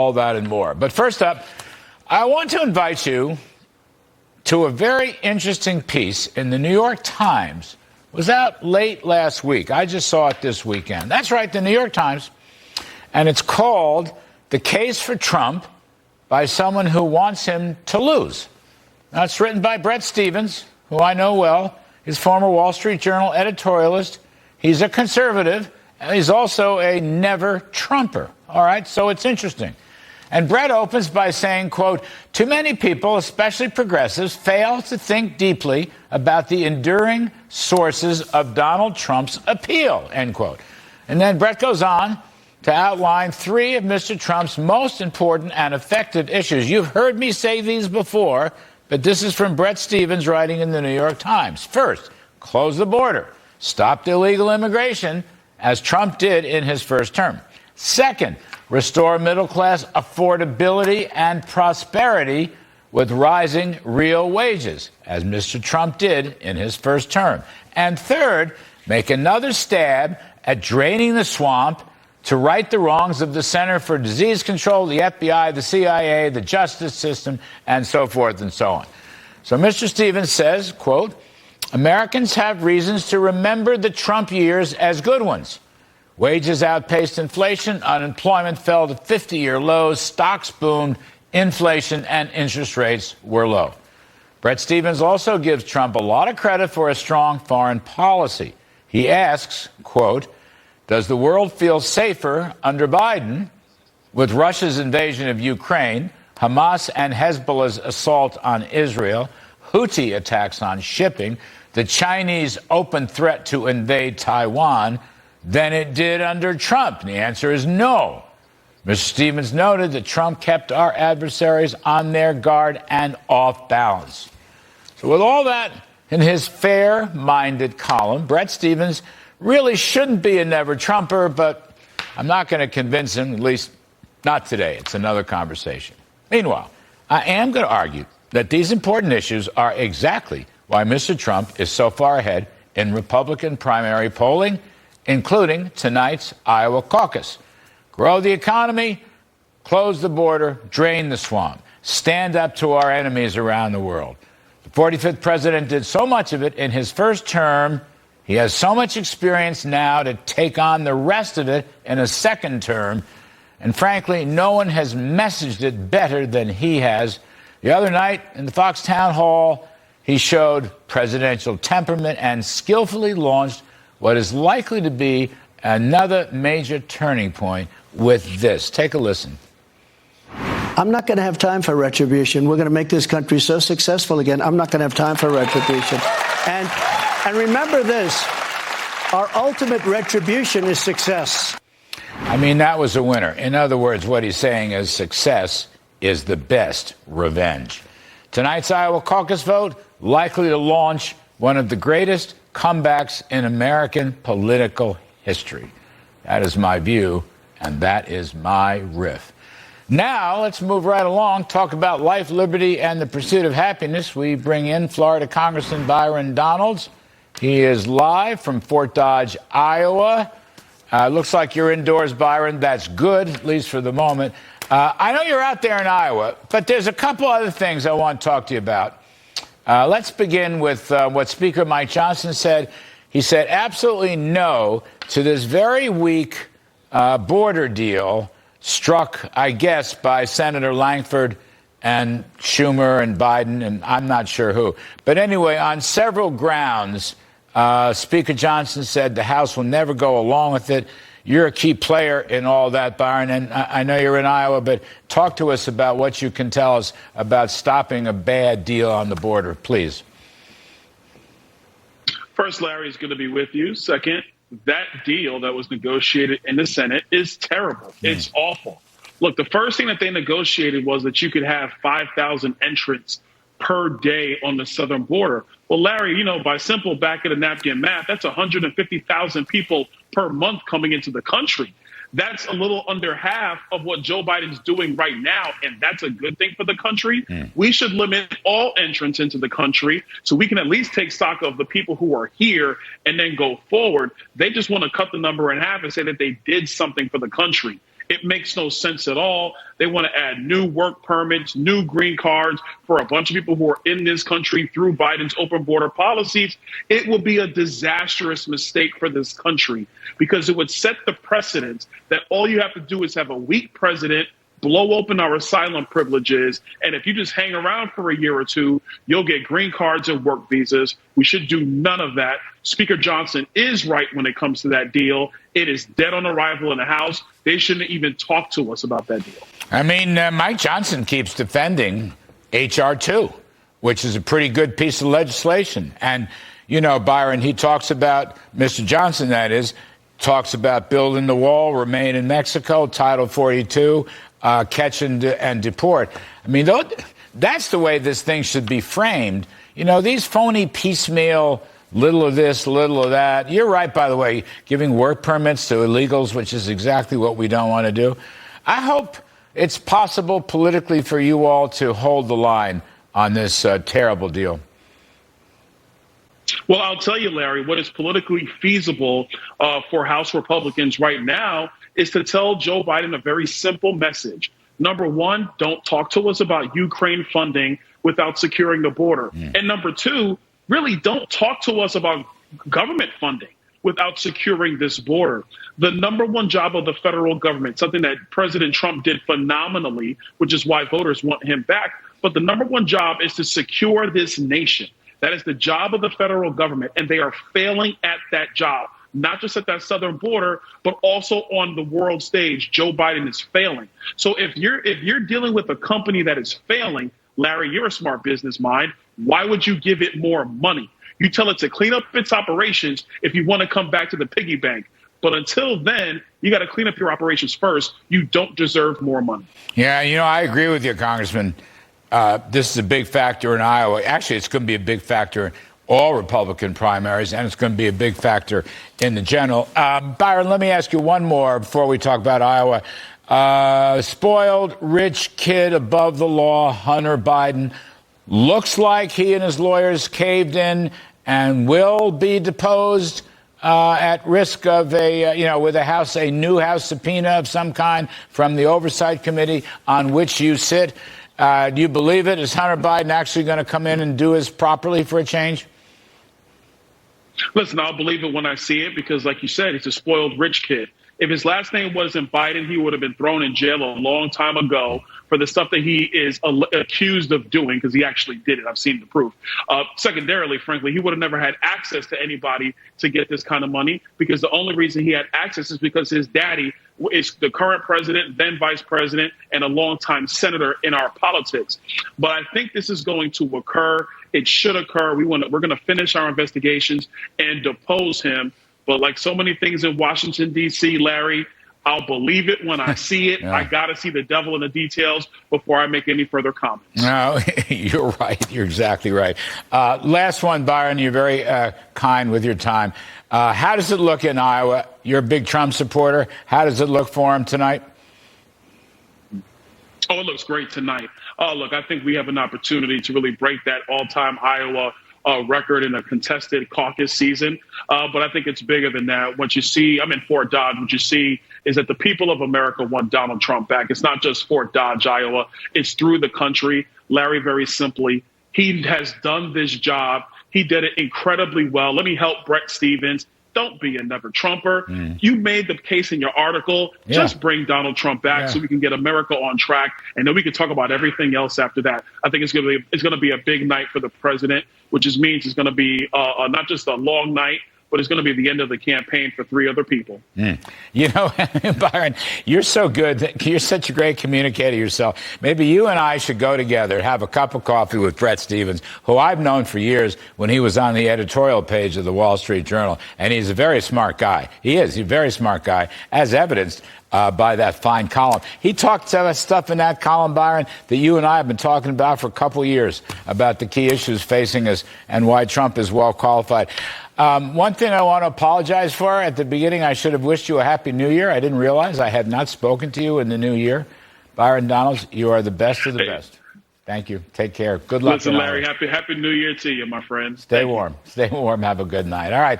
All that and more. But first up, I want to invite you to a very interesting piece in the New York Times. It was out late last week. I just saw it this weekend. That's right, the New York Times. And it's called "The Case for Trump by Someone Who Wants Him to Lose." Now, it's written by Bret Stephens, who I know well. He's former Wall Street Journal editorialist. He's a conservative, and he's also a never-Trumper. All right, so it's interesting. And Bret opens by saying, quote, "Too many people, especially progressives, fail to think deeply about the enduring sources of Donald Trump's appeal," end quote. And then Bret goes on to outline three of Mr. Trump's most important and effective issues. You've heard me say these before, but this is from Bret Stephens writing in the New York Times. First, close the border. Stop illegal immigration, as Trump did in his first term. Second, restore middle-class affordability and prosperity with rising real wages, as Mr. Trump did in his first term. And third, make another stab at draining the swamp to right the wrongs of the Center for Disease Control, the FBI, the CIA, the justice system, and so forth and so on. So Mr. Stephens says, quote, "Americans have reasons to remember the Trump years as good ones. Wages outpaced inflation, unemployment fell to 50-year lows, stocks boomed, inflation and interest rates were low." Bret Stephens also gives Trump a lot of credit for a strong foreign policy. He asks, quote, "Does the world feel safer under Biden with Russia's invasion of Ukraine, Hamas and Hezbollah's assault on Israel, Houthi attacks on shipping, the Chinese open threat to invade Taiwan, than it did under Trump?" And the answer is no. Mr. Stephens noted that Trump kept our adversaries on their guard and off balance. So with all that in his fair-minded column, Bret Stephens really shouldn't be a never-Trumper, but I'm not going to convince him, at least not today. It's another conversation. Meanwhile, I am going to argue that these important issues are exactly why Mr. Trump is so far ahead in Republican primary polling, including tonight's Iowa caucus. Grow the economy, close the border, drain the swamp, stand up to our enemies around the world. The 45th president did so much of it in his first term. He has so much experience now to take on the rest of it in a second term. And frankly, no one has messaged it better than he has. The other night in the Fox Town Hall, he showed presidential temperament and skillfully launched what is likely to be another major turning point with this. Take a listen. "I'm not going to have time for retribution. We're going to make this country so successful again. I'm not going to have time for retribution." And remember this, our ultimate retribution is success. I mean, that was a winner. In other words, what he's saying is success is the best revenge. Tonight's Iowa caucus vote likely to launch one of the greatest comebacks in American political history. That is my view, and that is my riff. Now, let's move right along, talk about life, liberty, and the pursuit of happiness. We bring in Florida Congressman Byron Donalds. He is live from Fort Dodge, Iowa. Looks like you're indoors, Byron. That's good, at least for the moment. I know you're out there in Iowa, but there's a couple other things I want to talk to you about. Let's begin with what Speaker Mike Johnson said. He said absolutely no to this very weak border deal struck, I guess, by Senator Langford and Schumer and Biden, and I'm not sure who. But anyway, on several grounds, Speaker Johnson said the House will never go along with it. You're a key player in all that, Byron, and I know you're in Iowa, but talk to us about what you can tell us about stopping a bad deal on the border, please. First, Larry is good to be with you. Second, that deal that was negotiated in the Senate is terrible. It's awful. Look, the first thing that they negotiated was that you could have 5,000 entrants per day on the southern border. Well, Larry, you know, by simple back of the napkin math, that's 150,000 people per month coming into the country. That's a little under half of what Joe Biden's doing right now, and that's a good thing for the country. We should limit all entrants into the country so we can at least take stock of the people who are here and then go forward. They just want to cut the number in half and say that they did something for the country. It makes no sense at all. They want to add new work permits, new green cards for a bunch of people who are in this country through Biden's open border policies. It will be a disastrous mistake for this country because it would set the precedent that all you have to do is have a weak president, blow open our asylum privileges, and if you just hang around for a year or two, you'll get green cards and work visas. We should do none of that. Speaker Johnson is right when it comes to that deal. It is dead on arrival in the House. They shouldn't even talk to us about that deal. I mean, Mike Johnson keeps defending H.R. 2, which is a pretty good piece of legislation. And, you know, Byron, he talks about, Mr. Johnson, that is, talks about building the wall, remain in Mexico, Title 42, catch and deport. I mean, that's the way this thing should be framed. You know, these phony piecemeal, little of this, little of that. You're right, by the way, giving work permits to illegals, which is exactly what we don't want to do. I hope it's possible politically for you all to hold the line on this terrible deal. Well, I'll tell you, Larry, what is politically feasible for House Republicans right now is to tell Joe Biden a very simple message. Number one, don't talk to us about Ukraine funding without securing the border. And number two, really don't talk to us about government funding without securing this border. The number one job of the federal government, something that President Trump did phenomenally, which is why voters want him back. But the number one job is to secure this nation. That is the job of the federal government, and they are failing at that job, not just at that southern border, but also on the world stage. Joe Biden is failing. So if you're dealing with a company that is failing, Larry, you're a smart business mind. Why would you give it more money? You tell it to clean up its operations if you want to come back to the piggy bank. But until then, you got to clean up your operations first. You don't deserve more money. Yeah, you know, I agree with you, Congressman. This is a big factor in Iowa. Actually, it's going to be a big factor in all Republican primaries, and it's going to be a big factor in the general. Byron, let me ask you one more before we talk about Iowa. Spoiled, rich kid above the law, Hunter Biden, looks like he and his lawyers caved in and will be deposed at risk of with a new House subpoena of some kind from the Oversight Committee on which you sit. Do you believe it? Is Hunter Biden actually going to come in and do his properly for a change? Listen, I'll believe it when I see it because, like you said, he's a spoiled rich kid. If his last name wasn't Biden, he would have been thrown in jail a long time ago for the stuff that he is accused of doing because he actually did it. I've seen the proof. Secondarily, frankly, he would have never had access to anybody to get this kind of money because the only reason he had access is because his daddy is the current president, then vice president, and a longtime senator in our politics. But I think this is going to occur. It should occur. We're going to finish our investigations and depose him. But like so many things in Washington, D.C., Larry, I'll believe it when I see it. Yeah. I got to see the devil in the details before I make any further comments. No, you're right. You're exactly right. Last one, Byron. You're very kind with your time. How does it look in Iowa? You're a big Trump supporter. How does it look for him tonight? Oh, it looks great tonight. Look, I think we have an opportunity to really break that all-time Iowa record in a contested caucus season. But I think it's bigger than that. What you see, I'm in Fort Dodge, what you see is that the people of America want Donald Trump back. It's not just Fort Dodge, Iowa. It's through the country. Larry, very simply, he has done this job. He did it incredibly well. Let me help Brett Stevens. Don't be another Trumper. You made the case in your article. Yeah. Just bring Donald Trump back so we can get America on track, and then we can talk about everything else after that. I think it's going to be a big night for the president, which means it's going to be not just a long night, but it's going to be the end of the campaign for three other people. You know, Byron, you're so good. You're such a great communicator yourself. Maybe you and I should go together, have a cup of coffee with Brett Stevens, who I've known for years when he was on the editorial page of the Wall Street Journal. And he's a very smart guy. He's a very smart guy, as evidenced by that fine column. He talked stuff in that column, Byron, that you and I have been talking about for a couple of years, about the key issues facing us and why Trump is well qualified. One thing I want to apologize for. At the beginning, I should have wished you a Happy New Year. I didn't realize I had not spoken to you in the new year. Byron Donalds, you are the best of the best. Thank you. Take care. Good luck. Listen, Larry, happy New Year to you, my friend. Stay warm. Stay warm. Have a good night. All right.